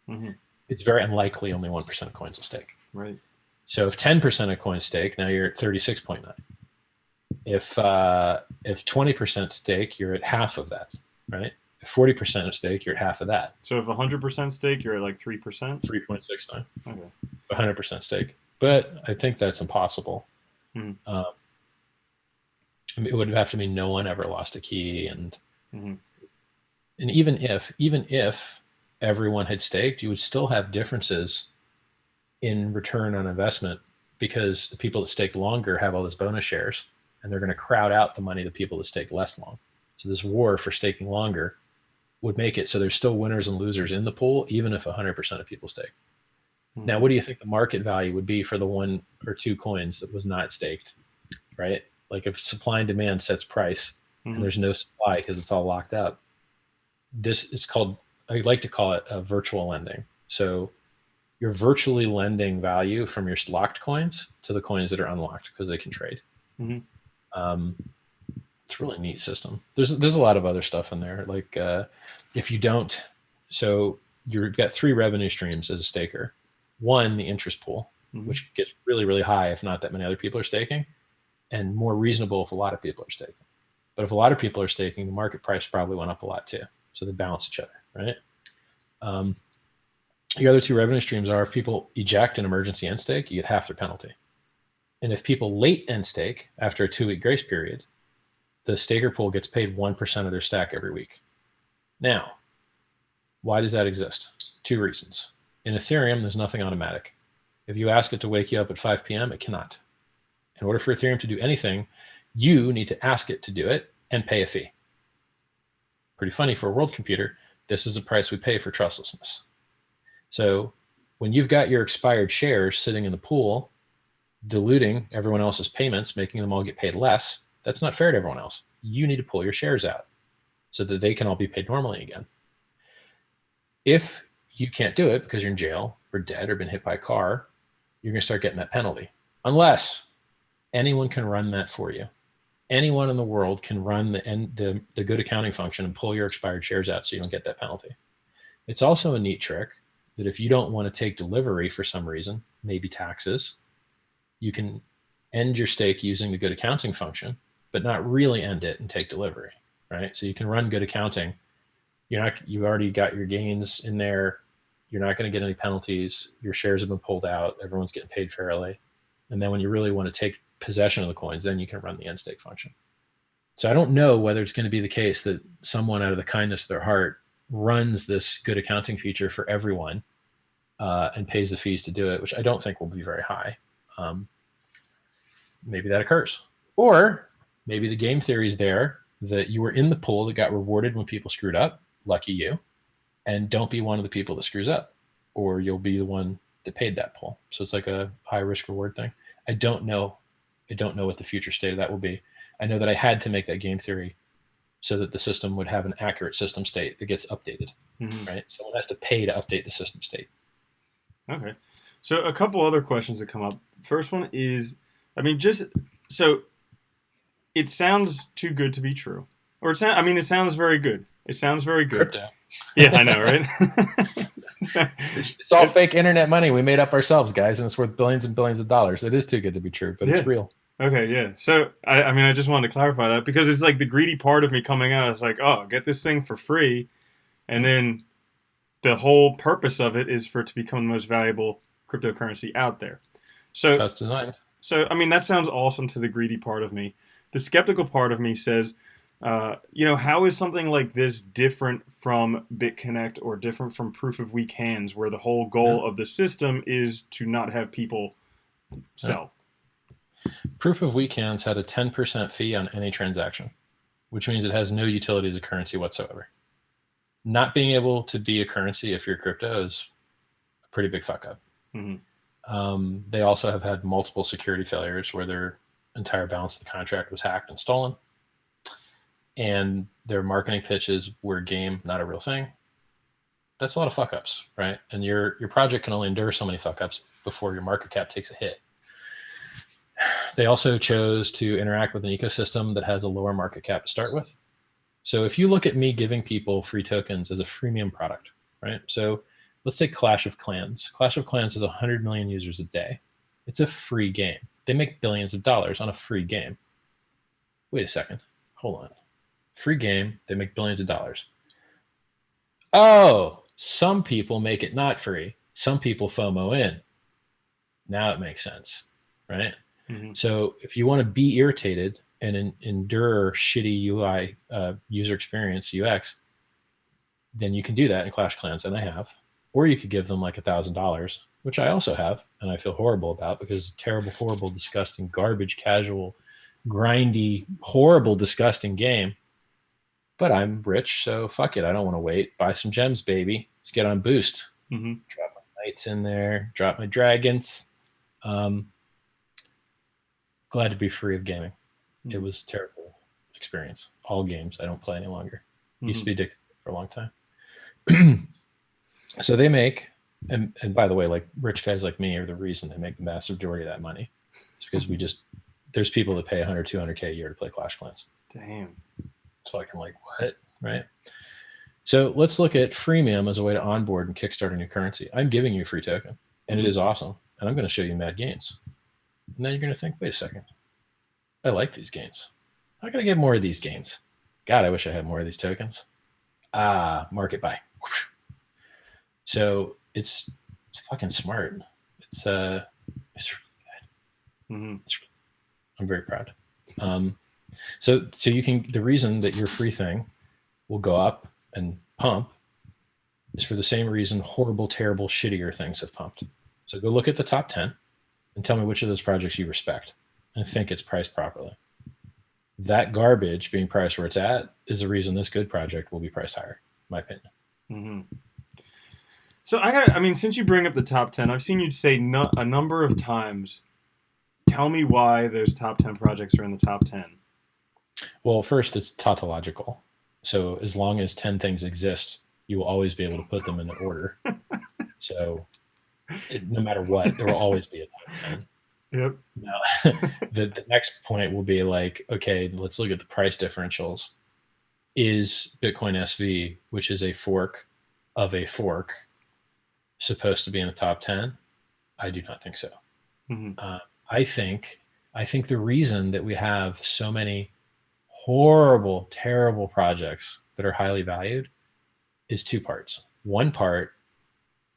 Mm-hmm. It's very unlikely only 1% of coins will stake.
Right.
So if 10% of coins stake, now you're at 36.9. If 20% stake, you're at half of that, right? If 40% of stake, you're at half of that.
So if 100% stake, you're at like 3%?
3.69.
Okay.
100% stake. But I think that's impossible. I mean, it would have to mean no one ever lost a key. And even if everyone had staked, you would still have differences in return on investment because the people that stake longer have all those bonus shares, and they're going to crowd out the money of the people that stake less long. So this war for staking longer would make it so there's still winners and losers in the pool, even if 100% of people stake. Now, what do you think the market value would be for the 1 or 2 coins that was not staked, right? Like if supply and demand sets price and there's no supply because it's all locked up, I like to call it a virtual lending. So you're virtually lending value from your locked coins to the coins that are unlocked because they can trade.
Mm-hmm.
It's a really neat system. There's a lot of other stuff in there. Like if you don't, so you've got 3 revenue streams as a staker. One, the interest pool,
Mm-hmm.
which gets really, really high if not that many other people are staking, and more reasonable if a lot of people are staking. But if a lot of people are staking, the market price probably went up a lot too. So they balance each other, right? The other 2 revenue streams are if people eject an emergency end stake, you get half their penalty. And if people late end stake after a 2-week grace period, the staker pool gets paid 1% of their stack every week. Now, why does that exist? 2 reasons. In Ethereum, there's nothing automatic. If you ask it to wake you up at 5 p.m., it cannot. In order for Ethereum to do anything, you need to ask it to do it and pay a fee. Pretty funny for a world computer. This is the price we pay for trustlessness. So when you've got your expired shares sitting in the pool, diluting everyone else's payments, making them all get paid less, that's not fair to everyone else. You need to pull your shares out so that they can all be paid normally again. If you can't do it because you're in jail or dead or been hit by a car, you're going to start getting that penalty. Unless anyone can run that for you. Anyone in the world can run the good accounting function and pull your expired shares out so you don't get that penalty. It's also a neat trick that if you don't want to take delivery for some reason, maybe taxes, you can end your stake using the good accounting function, but not really end it and take delivery, right? So you can run good accounting. You've already got your gains in there. You're not going to get any penalties. Your shares have been pulled out. Everyone's getting paid fairly. And then when you really want to take possession of the coins, then you can run the end stake function. So I don't know whether it's going to be the case that someone out of the kindness of their heart runs this good accounting feature for everyone and pays the fees to do it, which I don't think will be very high. Maybe that occurs. Or maybe the game theory is there that you were in the pool that got rewarded when people screwed up, lucky you, and don't be one of the people that screws up, or you'll be the one that paid that pool. So it's like a high risk reward thing. I don't know what the future state of that will be. I know that I had to make that game theory so that the system would have an accurate system state that gets updated, right? Someone has to pay to update the system state.
Okay. So a couple other questions that come up. First one is, so it sounds too good to be true. Or it sounds very good. It sounds very good.
Crypto.
Yeah, I know, right?
It's all fake internet money we made up ourselves, guys, and it's worth billions and billions of dollars. It is too good to be true, but it's real.
Okay, yeah. So, I just wanted to clarify that because it's like the greedy part of me coming out. It's like, oh, get this thing for free. And then the whole purpose of it is for it to become the most valuable cryptocurrency out there. So,
that's how it's designed.
So, that sounds awesome to the greedy part of me. The skeptical part of me says, how is something like this different from BitConnect or different from Proof of Weak Hands, where the whole goal of the system is to not have people sell?
Proof of Weak Hands had a 10% fee on any transaction, which means it has no utility as a currency whatsoever. Not being able to be a currency if you're crypto is a pretty big fuck up. Mm-hmm. They also have had multiple security failures where their entire balance of the contract was hacked and stolen. And their marketing pitches were game, not a real thing. That's a lot of fuck ups, right? And your project can only endure so many fuck ups before your market cap takes a hit. They also chose to interact with an ecosystem that has a lower market cap to start with. So if you look at me giving people free tokens as a freemium product, right? So let's say Clash of Clans. Clash of Clans has 100 million users a day. It's a free game. They make billions of dollars on a free game. Wait a second. Hold on. Free game. They make billions of dollars. Oh, some people make it not free. Some people FOMO in. Now it makes sense, right? Mm-hmm. So if you want to be irritated and endure shitty UI user experience UX, then you can do that in Clash Clans, and I have. Or you could give them like $1,000, which I also have, and I feel horrible about because it's terrible, horrible, disgusting, garbage, casual, grindy, horrible, disgusting game. But I'm rich, so fuck it. I don't want to wait. Buy some gems, baby. Let's get on Boost. Mm-hmm. Drop my knights in there. Drop my dragons. Glad to be free of gaming. Mm-hmm. It was a terrible experience. All games. I don't play any longer. Mm-hmm. Used to be addicted for a long time. So they make And by the way, like rich guys like me are the reason they make the vast majority of that money. It's because there's people that pay 100, 200K a year to play Clash Clans.
Damn.
It's like, I'm like, what? Right. So let's look at freemium as a way to onboard and kickstart a new currency. I'm giving you a free token, and it is awesome. And I'm going to show you mad gains. And then you're going to think, wait a second. I like these gains. How can I get more of these gains? God, I wish I had more of these tokens. Market buy. So it's fucking smart. It's really good.
Mm-hmm.
I'm very proud. So you can, the reason that your free thing will go up and pump is for the same reason horrible, terrible, shittier things have pumped. So go look at the top 10 and tell me which of those projects you respect and think it's priced properly. That garbage being priced where it's at is the reason this good project will be priced higher, in my opinion.
Mm-hmm. So since you bring up the top 10, I've seen you say a number of times, tell me why those top 10 projects are in the top 10.
Well, first, it's tautological. So as long as 10 things exist, you will always be able to put them in the order. So no matter what, there will always be a top 10.
Yep.
Now, the next point will be like, okay, let's look at the price differentials. Is Bitcoin SV, which is a fork of a fork, supposed to be in the top 10? I do not think so.
Mm-hmm.
I think the reason that we have so many horrible, terrible projects that are highly valued is two parts. One part,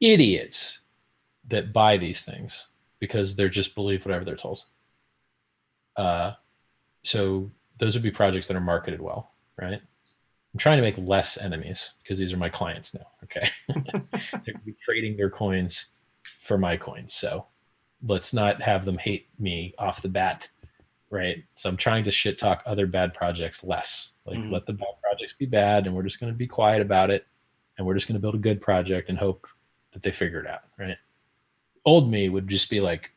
idiots that buy these things because they're just believe whatever they're told. So those would be projects that are marketed well, right? I'm trying to make less enemies because these are my clients now. Okay. They're trading their coins for my coins. So let's not have them hate me off the bat. Right. So I'm trying to shit talk other bad projects less. Like let the bad projects be bad and we're just going to be quiet about it. And we're just going to build a good project and hope that they figure it out. Right. Old me would just be like,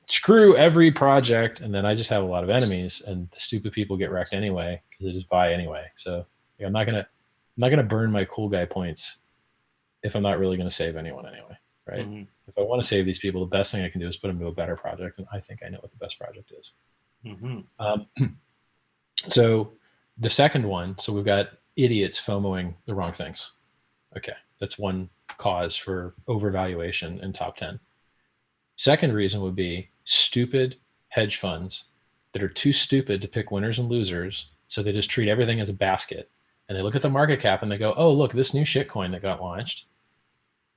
screw every project. And then I just have a lot of enemies and the stupid people get wrecked anyway because they just buy anyway. So I'm not gonna burn my cool guy points if I'm not really gonna save anyone anyway, right? Mm-hmm. If I want to save these people, the best thing I can do is put them to a better project, and I think I know what the best project is. Mm-hmm. So the second one, so we've got idiots FOMOing the wrong things. Okay, that's one cause for overvaluation in top 10. Second reason would be stupid hedge funds that are too stupid to pick winners and losers, so they just treat everything as a basket. And they look at the market cap and they go, oh, look, this new shitcoin that got launched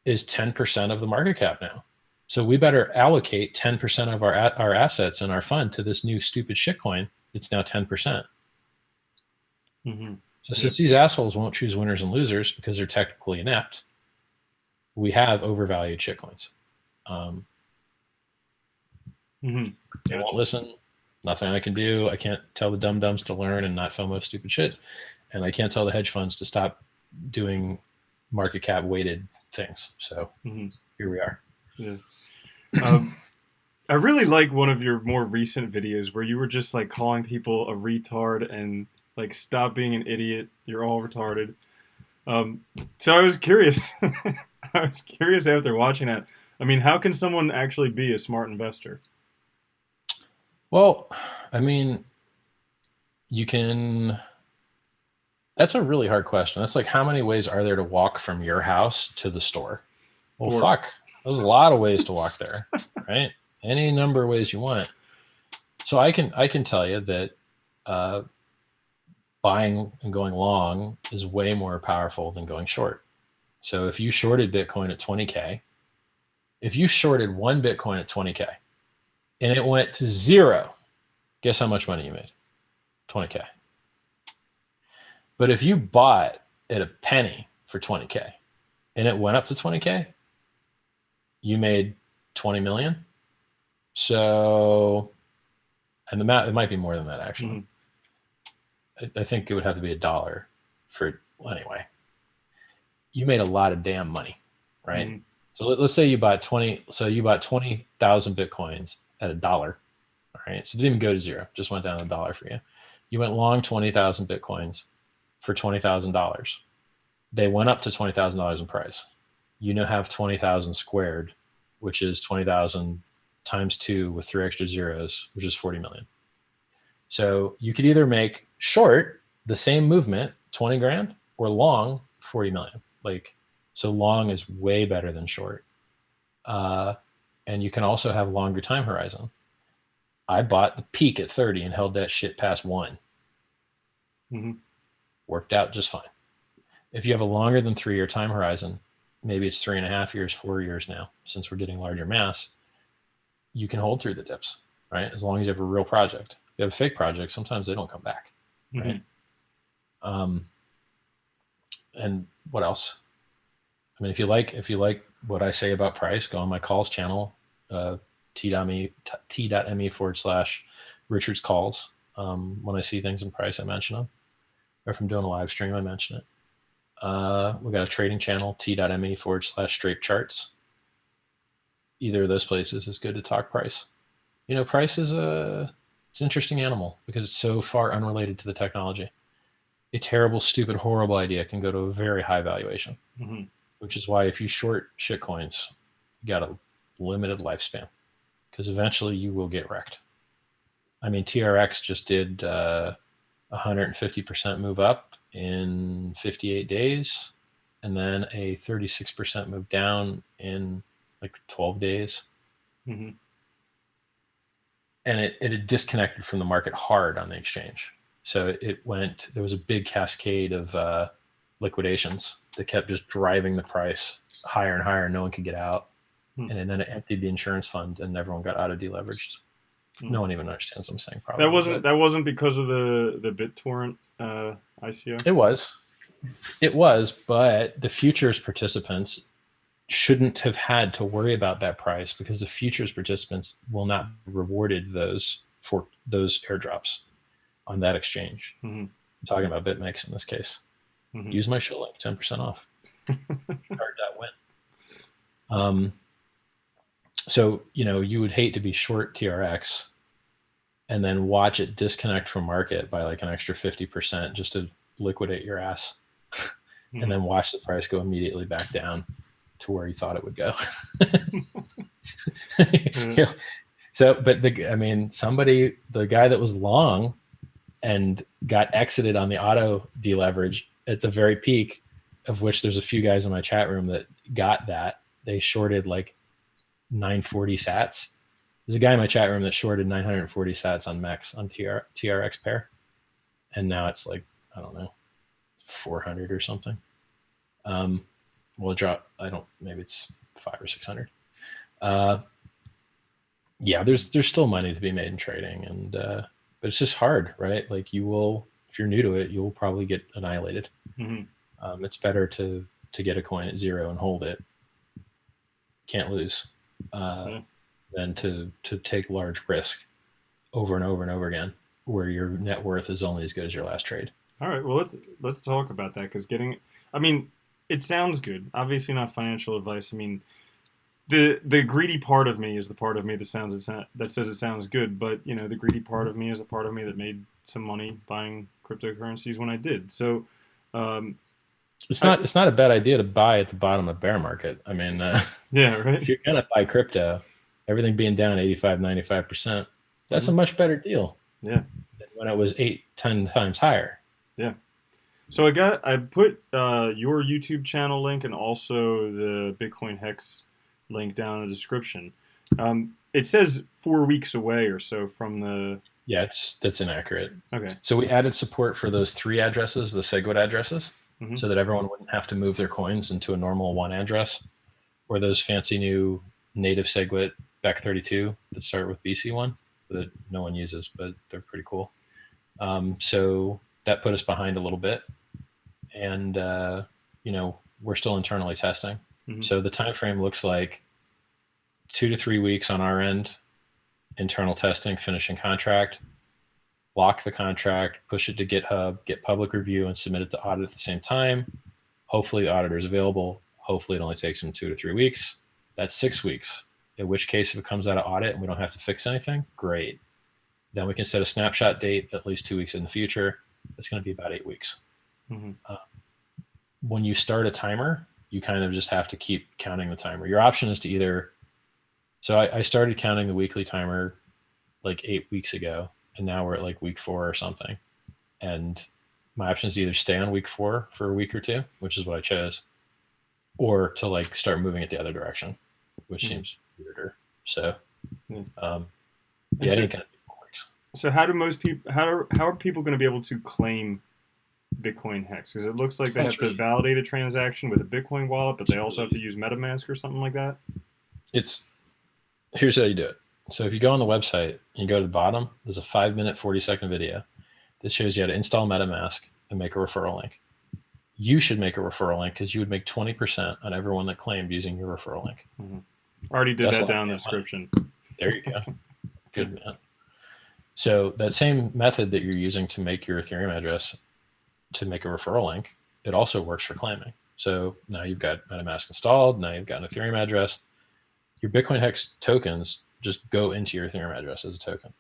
is 10% of the market cap now. So we better allocate 10% of our assets in our fund to this new stupid shitcoin that's now 10%. Mm-hmm. So since these assholes won't choose winners and losers because they're technically inept, we have overvalued shitcoins. They won't listen. Nothing I can do. I can't tell the dum-dums to learn and not FOMO stupid shit. And I can't tell the hedge funds to stop doing market cap weighted things. So here we are.
Yeah. I really like one of your more recent videos where you were just like calling people a retard and like, stop being an idiot. You're all retarded. So I was curious. I was curious after watching that. I mean, how can someone actually be a smart investor?
Well, I mean, you can... That's a really hard question. That's like, how many ways are there to walk from your house to the store? Well, fuck. There's a lot of ways to walk there, right? Any number of ways you want. So I can tell you that buying and going long is way more powerful than going short. So if you shorted Bitcoin at 20K, if you shorted one Bitcoin at 20K and it went to zero, guess how much money you made? 20K. But if you bought at a penny for 20K and it went up to 20K, you made 20 million. So, and it might be more than that actually. I think it would have to be $1 for, well, anyway, you made a lot of damn money, right? So let's say you bought 20,000 Bitcoins at $1. All right. So it didn't even go to zero, just went down to $1 for you. You went long 20,000 Bitcoins for $20,000. They went up to $20,000 in price. you now have 20,000 squared, which is 20,000 times 2 with 3 extra zeros, which is 40 million. So you could either make short the same movement, 20 grand, or long 40 million. Like, so long is way better than short. And you can also have longer time horizon. I bought the peak at 30 and held that shit past 1.
Mm-hmm.
Worked out just fine. If you have a longer than 3-year time horizon, maybe it's 3.5 years, 4 years now, since we're getting larger mass, you can hold through the dips, right? As long as you have a real project. If you have a fake project, sometimes they don't come back, right? Mm-hmm. And what else? I mean, if you like what I say about price, go on my calls channel, t.me/Richard's calls. When I see things in price, I mention them. Or if I'm doing a live stream, I mention it. We got a trading channel, t.me/straight charts. Either of those places is good to talk price. You know, price is it's an interesting animal because it's so far unrelated to the technology. A terrible, stupid, horrible idea can go to a very high valuation, mm-hmm. which is why if you short shitcoins, you got a limited lifespan because eventually you will get wrecked. I mean, TRX just did 150% move up in 58 days and then a 36% move down in like 12 days. Mm-hmm. And it had disconnected from the market hard on the exchange. So there was a big cascade of liquidations that kept just driving the price higher and higher. No one could get out. Mm-hmm. And then it emptied the insurance fund and everyone got out of deleveraged. Mm-hmm. No one even understands what I'm saying. Probably
that wasn't because of the BitTorrent ICO.
It was, but the futures participants shouldn't have had to worry about that price because the futures participants will not be rewarded for those airdrops on that exchange. Mm-hmm. I'm talking about BitMEX in this case. Mm-hmm. Use my show link, 10% off. Card.win. So, you know, you would hate to be short TRX and then watch it disconnect from market by like an extra 50% just to liquidate your ass. Mm-hmm. And then watch the price go immediately back down to where you thought it would go. Mm-hmm. You know, so, but the guy that was long and got exited on the auto deleverage at the very peak, of which there's a few guys in my chat room that got that. They shorted like 940 sats. There's a guy in my chat room that shorted 940 sats on MEX on TRX pair. And now it's like, I don't know, 400 or something. Well, it dropped. Maybe it's 500 or 600. Yeah, there's still money to be made in trading, and but it's just hard, right? Like if you're new to it, you'll probably get annihilated. Mm-hmm. It's better to get a coin at 0 and hold it. Can't lose. Than to take large risk over and over and over again, where your net worth is only as good as your last trade.
All right, well let's talk about that because it sounds good. Obviously not financial advice. I mean, the greedy part of me is the part of me that says it sounds good, but you know, the greedy part of me is the part of me that made some money buying cryptocurrencies when I did. So
it's not a bad idea to buy at the bottom of bear market. I mean,
yeah, right.
If you're gonna buy crypto, everything being down 85-95%, that's a much better deal.
Yeah.
Than when it was 8-10 times higher.
Yeah. So I put your YouTube channel link and also the Bitcoin Hex link down in the description. It says 4 weeks away or so from the.
Yeah, that's inaccurate.
Okay.
So we added support for those 3 addresses, the SegWit addresses, mm-hmm. so that everyone wouldn't have to move their coins into a normal 1 address, or those fancy new native SegWit BEC32 that start with BC1 that no one uses, but they're pretty cool. So that put us behind a little bit, and you know, we're still internally testing. Mm-hmm. So the time frame looks like 2 to 3 weeks on our end, internal testing, finishing contract, lock the contract, push it to GitHub, get public review, and submit it to audit at the same time. Hopefully the auditor is available. Hopefully it only takes them 2 to 3 weeks. That's 6 weeks. In which case, if it comes out of audit and we don't have to fix anything, great. Then we can set a snapshot date at least 2 weeks in the future. It's going to be about 8 weeks. Mm-hmm. When you start a timer, you kind of just have to keep counting the timer. Your option is to either, so I started counting the weekly timer like 8 weeks ago, and now we're at like week 4 or something. And my option is to either stay on week 4 for a week or two, which is what I chose, or to like start moving it the other direction, which seems weirder. So, yeah, any kind of works.
So how do most people? How are people going to be able to claim Bitcoin Hex? Because it looks like they have to validate a transaction with a Bitcoin wallet, but they also have to use MetaMask or something like that.
Here's how you do it. So if you go on the website and you go to the bottom, there's a 5-minute, 40-second video that shows you how to install MetaMask and make a referral link. You should make a referral link because you would make 20% on everyone that claimed using your referral link.
Already did that down in the description.
There you go. Good, man. So that same method that you're using to make your Ethereum address to make a referral link, it also works for claiming. So now you've got MetaMask installed. Now you've got an Ethereum address. Your Bitcoin Hex tokens just go into your Ethereum address as a token.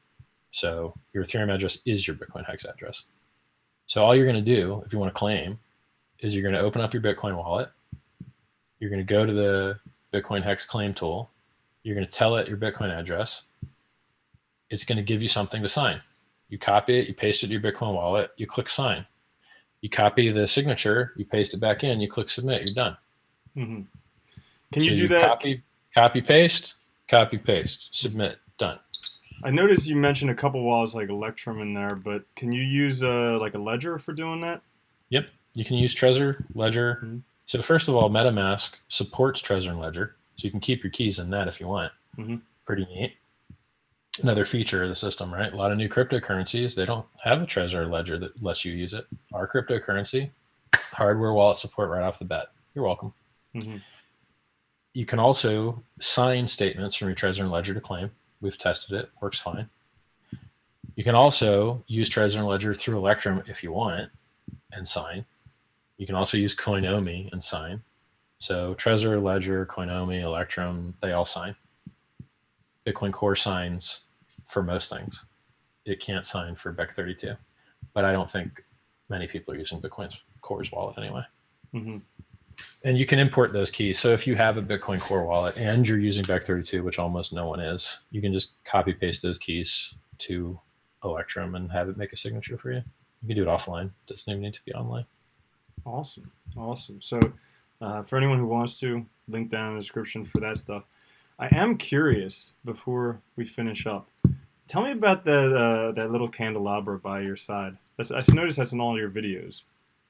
So your Ethereum address is your Bitcoin Hex address. So all you're going to do if you want to claim is you're going to open up your Bitcoin wallet. You're going to go to the Bitcoin Hex claim tool. You're going to tell it your Bitcoin address. It's going to give you something to sign. You copy it, you paste it to your Bitcoin wallet, you click sign. You copy the signature, you paste it back in, you click submit, you're done.
Can you do that?
Copy, paste, submit, done.
I noticed you mentioned a couple wallets like Electrum in there, but can you use like a ledger for doing that?
Yep, you can use Trezor, Ledger. So first of all, MetaMask supports Trezor and Ledger, so you can keep your keys in that if you want. Pretty neat. Another feature of the system, right? A lot of new cryptocurrencies, they don't have a Trezor Ledger that lets you use it. Our cryptocurrency, hardware wallet support right off the bat. You're welcome. You can also sign statements from your Trezor and Ledger to claim. We've tested it. Works fine. You can also use Trezor and Ledger through Electrum if you want and sign. You can also use Coinomi and sign. So Trezor, Ledger, Coinomi, Electrum, they all sign. Bitcoin Core signs for most things. It can't sign for BEC32, but I don't think many people are using Bitcoin Core's wallet anyway. And you can import those keys. So if you have a Bitcoin Core wallet and you're using BEC32, which almost no one is, you can just copy paste those keys to Electrum and have it make a signature for you. You can do it offline. It doesn't even need to be online.
Awesome. So for anyone who wants to, link down in the description for that stuff. I am curious, before we finish up, tell me about that little candelabra by your side. I noticed that's in all your videos.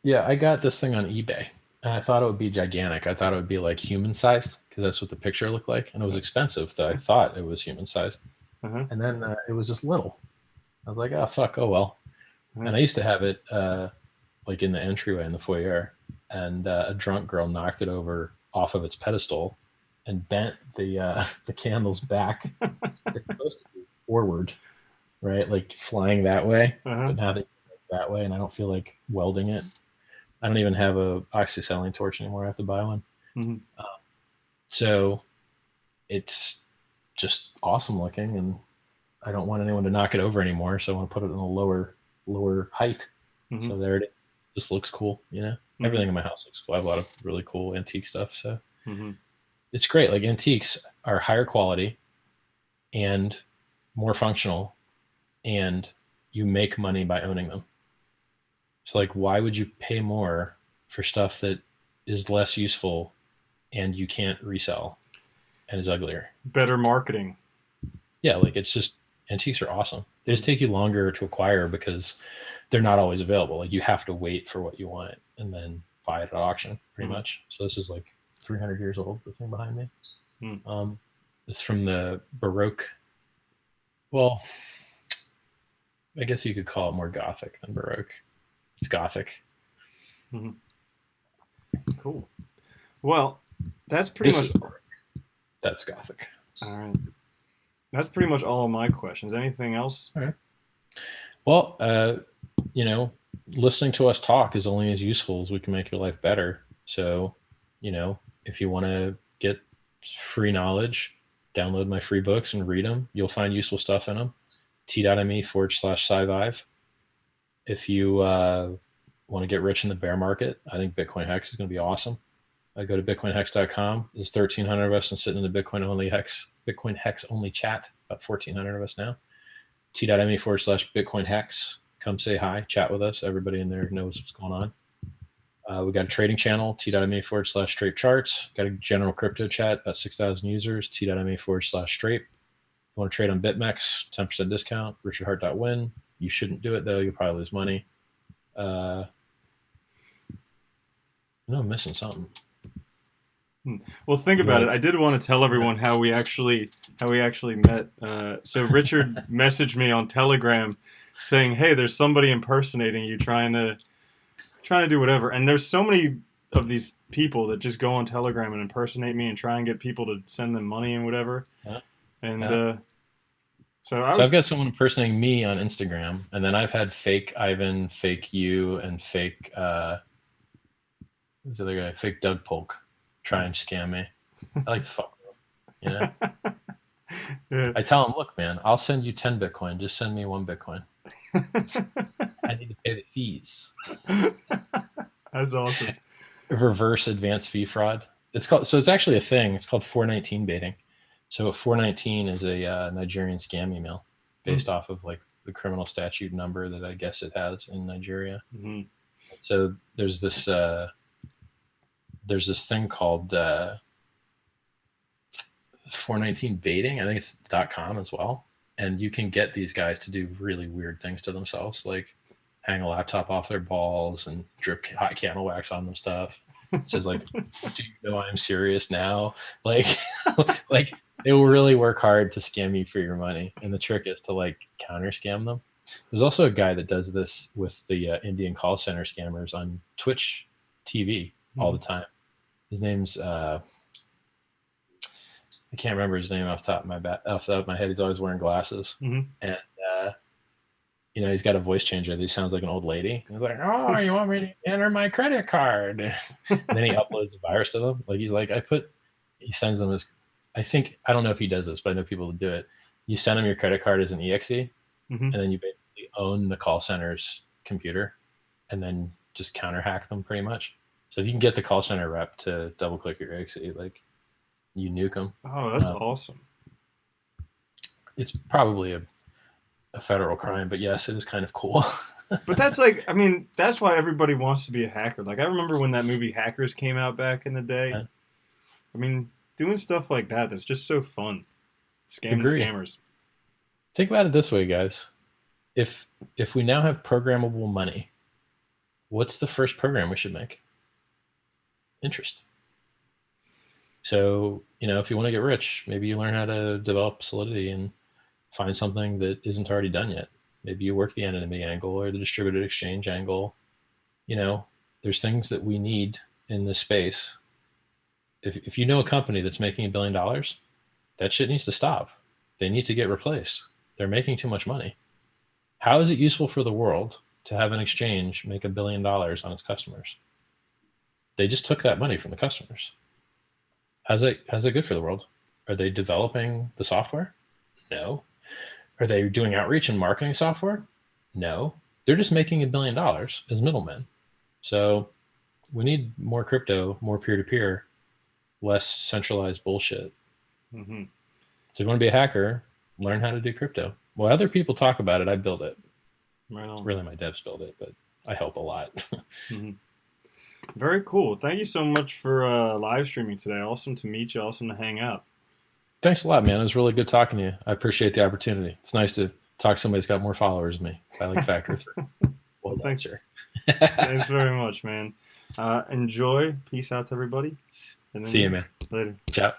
Yeah, I got this thing on eBay, and I thought it would be gigantic. I thought it would be like human-sized, because that's what the picture looked like, and it was expensive, though I thought it was human-sized. And then it was just little. I was like, oh, fuck, oh well. And I used to have it like in the entryway in the foyer, and a drunk girl knocked it over off of its pedestal and bent the candles back. They're supposed to be forward, right? Like flying that way, but now they that way, and I don't feel like welding it. I don't even have a oxyacetylene torch anymore. I have to buy one. So it's just awesome looking, and I don't want anyone to knock it over anymore. So I want to put it in a lower height. So there it is. Just looks cool, you know. Everything in my house looks cool. I have a lot of really cool antique stuff. So it's great. Like antiques are higher quality and more functional, and you make money by owning them. So like, why would you pay more for stuff that is less useful and you can't resell and is uglier?
Better marketing.
Yeah, like it's just, antiques are awesome. They just take you longer to acquire because they're not always available. Like you have to wait for what you want and then buy it at auction pretty much. So this is like 300 years old, the thing behind me. It's from the Baroque. Well, I guess you could call it more Gothic than Baroque. It's Gothic.
Cool. Well, that's pretty much.
That's Gothic.
All right. That's pretty much all of my questions. Anything else?
All right. Well, you know, listening to us talk is only as useful as we can make your life better. So, you know, if you want to get free knowledge, download my free books and read them. You'll find useful stuff in them. t.me/sci-vive. If you want to get rich in the bear market, I think Bitcoin Hex is going to be awesome. Go to bitcoinhex.com. There's 1,300 of us and sitting in the Bitcoin Hex only chat. About 1,400 of us now. t.me/Bitcoin Hex. Come say hi, chat with us. Everybody in there knows what's going on. We got a trading channel, t.me/Strape Charts. Got a general crypto chat, about 6,000 users, t.me/Strape. You want to trade on BitMEX, 10% discount, richardhart.win. You shouldn't do it, though. You'll probably lose money. No, I'm missing something.
Well, think about it. I did want to tell everyone how we actually met. So Richard messaged me on Telegram saying, "Hey, there's somebody impersonating you, trying to do whatever." And there's so many of these people that just go on Telegram and impersonate me and try and get people to send them money and whatever.
Yeah.
And
Yeah.
so
I've got someone impersonating me on Instagram, and then I've had fake Ivan, fake you, and fake who's the other guy? Fake Doug Polk try and scam me. I like to fuck with them,
Yeah.
I tell them, look, man, I'll send you 10 Bitcoin. Just send me 1 Bitcoin. I need to pay the fees.
That's awesome.
Reverse advance fee fraud. It's actually a thing. It's called 419 baiting. So 419 is a Nigerian scam email based off of like the criminal statute number that I guess it has in Nigeria.
Mm-hmm.
So there's this thing called 419 baiting. I think it's .com as well. And you can get these guys to do really weird things to themselves, like hang a laptop off their balls and drip hot candle wax on them stuff. It says like, "Do you know I'm serious now?" Like, like they will really work hard to scam you for your money. And the trick is to like counter scam them. There's also a guy that does this with the Indian call center scammers on Twitch TV all the time. His name's I can't remember his name off the top of my head. He's always wearing glasses, and he's got a voice changer. He sounds like an old lady. He's like, "Oh, you want me to enter my credit card?" And then he uploads a virus to them. Like he's like, he sends them his. I don't know if he does this, but I know people that do it. You send them your credit card as an exe, and then you basically own the call center's computer, and then just counter hack them pretty much. So if you can get the call center rep to double click your exe, like you nuke them.
Oh, that's awesome.
It's probably a federal crime, but yes, it is kind of cool.
But that's like, I mean, that's why everybody wants to be a hacker. Like I remember when that movie Hackers came out back in the day.
Yeah.
I mean, doing stuff like that's just so fun. Scamming scammers.
Think about it this way, guys. If we now have programmable money, what's the first program we should make? Interest. So, if you want to get rich, maybe you learn how to develop Solidity and find something that isn't already done yet. Maybe you work the enemy angle or the distributed exchange angle. There's things that we need in this space. If you know a company that's making $1 billion, that shit needs to stop. They need to get replaced. They're making too much money. How is it useful for the world to have an exchange make $1 billion on its customers? They just took that money from the customers. How's it good for the world? Are they developing the software? No. Are they doing outreach and marketing software? No. They're just making $1 billion as middlemen. So we need more crypto, more peer-to-peer, less centralized bullshit. So if you want to be a hacker, learn how to do crypto. While other people talk about it, I build it.
Right on.
Really, my devs build it, but I help a lot.
Very cool. Thank you so much for live streaming today. Awesome to meet you. Awesome to hang out.
Thanks a lot, man. It was really good talking to you. I appreciate the opportunity. It's nice to talk to somebody who's got more followers than me. I like Factor 3. Well,
thanks,
sir.
Thanks very much, man. Enjoy. Peace out to everybody.
See you, man.
Later.
Ciao.